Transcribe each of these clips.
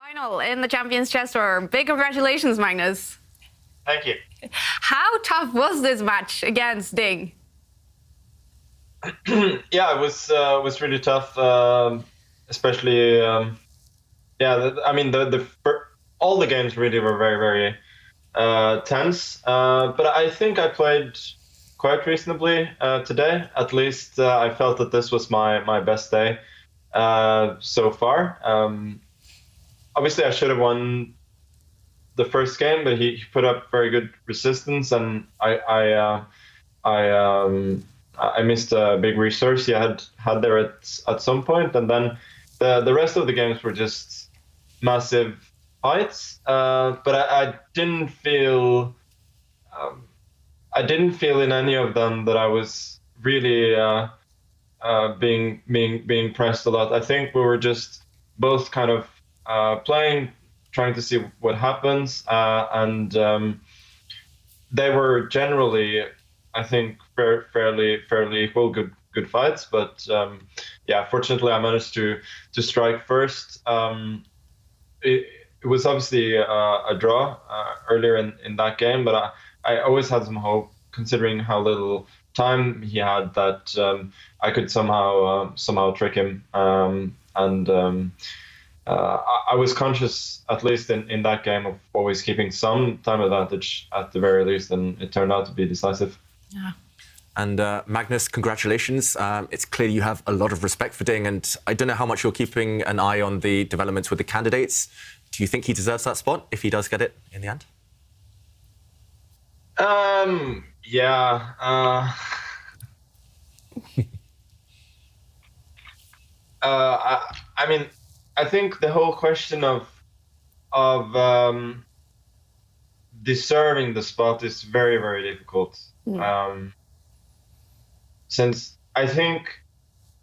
Final in the Champions Chess Tour. Big congratulations, Magnus. Thank you. How tough was this match against Ding? Yeah, it was really tough, especially. Yeah, I mean all the games really were very tense. But I think I played quite reasonably today. At least I felt that this was my best day so far. Obviously, I should have won the first game, but he put up very good resistance, and I missed a big resource he had there at some point, and then the rest of the games were just massive fights. But I didn't feel in any of them that I was really being pressed a lot. I think we were just both kind of playing, trying to see what happens, and they were generally, I think, fairly equal, good fights. But yeah, fortunately, I managed to strike first. It was obviously a draw earlier in that game, but I always had some hope, considering how little time he had, that I could somehow trick him. I was conscious, at least in that game, of always keeping some time advantage at the very least, and it turned out to be decisive. Yeah. And Magnus, congratulations. It's clear you have a lot of respect for Ding, and I don't know how much you're keeping an eye on the developments with the candidates. Do you think he deserves that spot if he does get it in the end? Yeah. I mean, I think the whole question of deserving the spot is very difficult. Since I think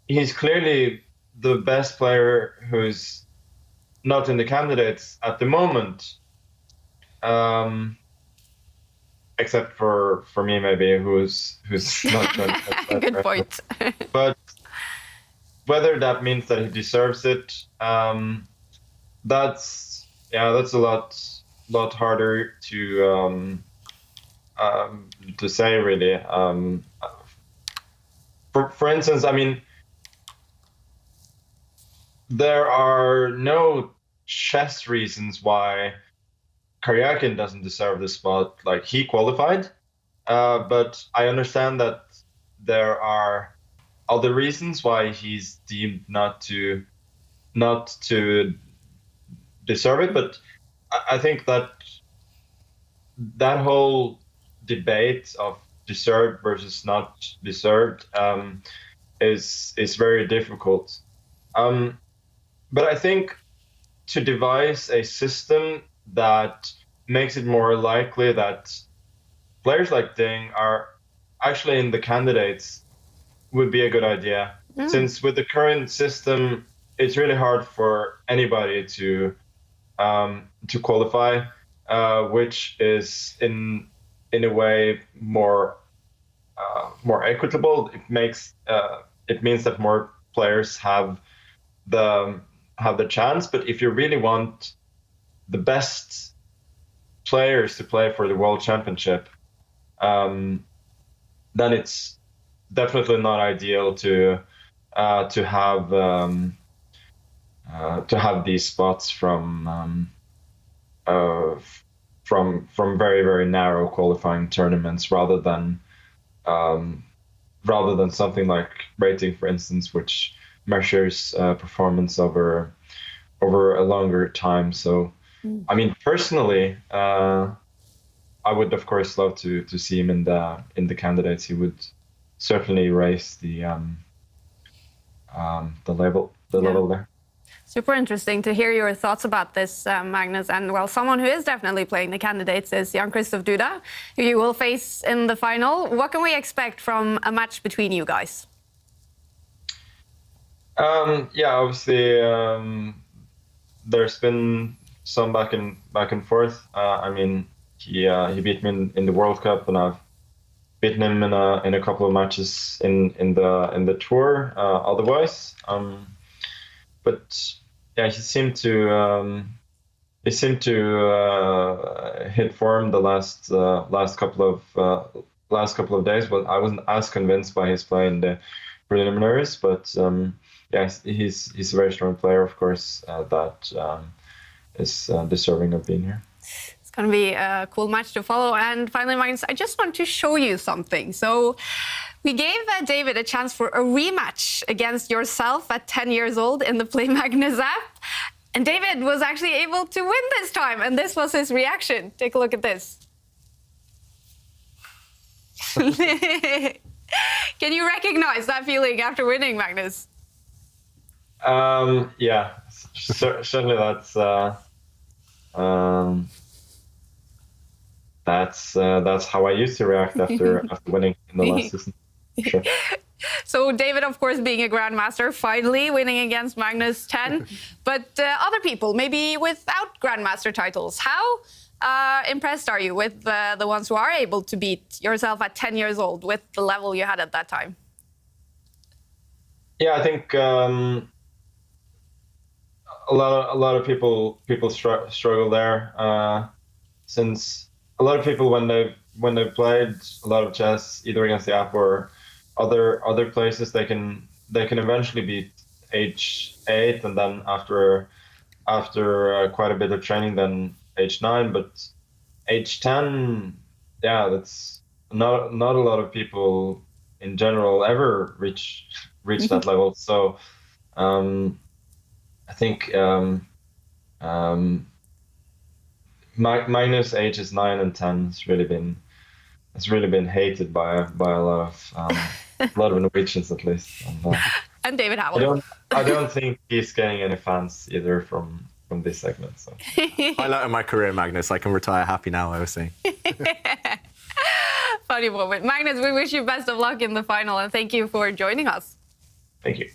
he's clearly the best player who's not in the candidates at the moment, except for me, maybe, who's not going to. Good point. But whether that means that he deserves it, that's a lot harder to say, really. For instance, I mean, there are no chess reasons why Karyakin doesn't deserve the spot. Like, he qualified, but I understand that there are other reasons why he's deemed not to deserve it. But I think that whole debate of deserved versus not deserved is very difficult. But I think to devise a system that makes it more likely that players like Ding are actually in the candidates would be a good idea. Since with the current system, it's really hard for anybody to qualify, which is in a way more equitable. It means that more players have the chance. But if you really want the best players to play for the World Championship, then it's definitely not ideal to have these spots from very narrow qualifying tournaments, rather than something like rating, for instance, which measures performance over a longer time. So, I mean, personally, I would of course love to see him in the candidates. He would certainly raise the level there. Super interesting to hear your thoughts about this, Magnus. And well, someone who is definitely playing the candidates is Jan-Krzysztof, who you will face in the final. What can we expect from a match between you guys? Yeah, obviously, there's been some back and forth. I mean, he beat me in the World Cup, and I've beaten him in a couple of matches in the tour. Otherwise, but yeah, he seemed to he seemed to hit form the last couple of days, but I wasn't as convinced by his play in the preliminaries. But yes, he's a very strong player, of course, that is deserving of being here. It's going to be a cool match to follow. And finally, Magnus, I just want to show you something. So we gave David a chance for a rematch against yourself at 10 years old in the Play Magnus app. And David was actually able to win this time. And this was his reaction. Take a look at this. Can you recognize that feeling after winning, Magnus? Yeah, certainly that's how I used to react after winning in the last season. Sure. So David, of course, being a grandmaster, finally winning against Magnus 10. But other people, maybe without grandmaster titles, how impressed are you with the ones who are able to beat yourself at 10 years old with the level you had at that time? Yeah, I think a lot of people struggle there, since a lot of people when they've played a lot of chess either against the app or other places, they can eventually beat H8, and then after quite a bit of training, then H9. But H10, yeah, that's not a lot of people in general ever reach that level. So I think Magnus ages 9 and 10 has really been hated by a lot of Norwegians, at least. And David Howell. I don't think he's getting any fans either from this segment. So. Highlight of my career, Magnus. I can retire happy now, I was saying. Funny moment. Magnus, we wish you best of luck in the final, and thank you for joining us. Thank you.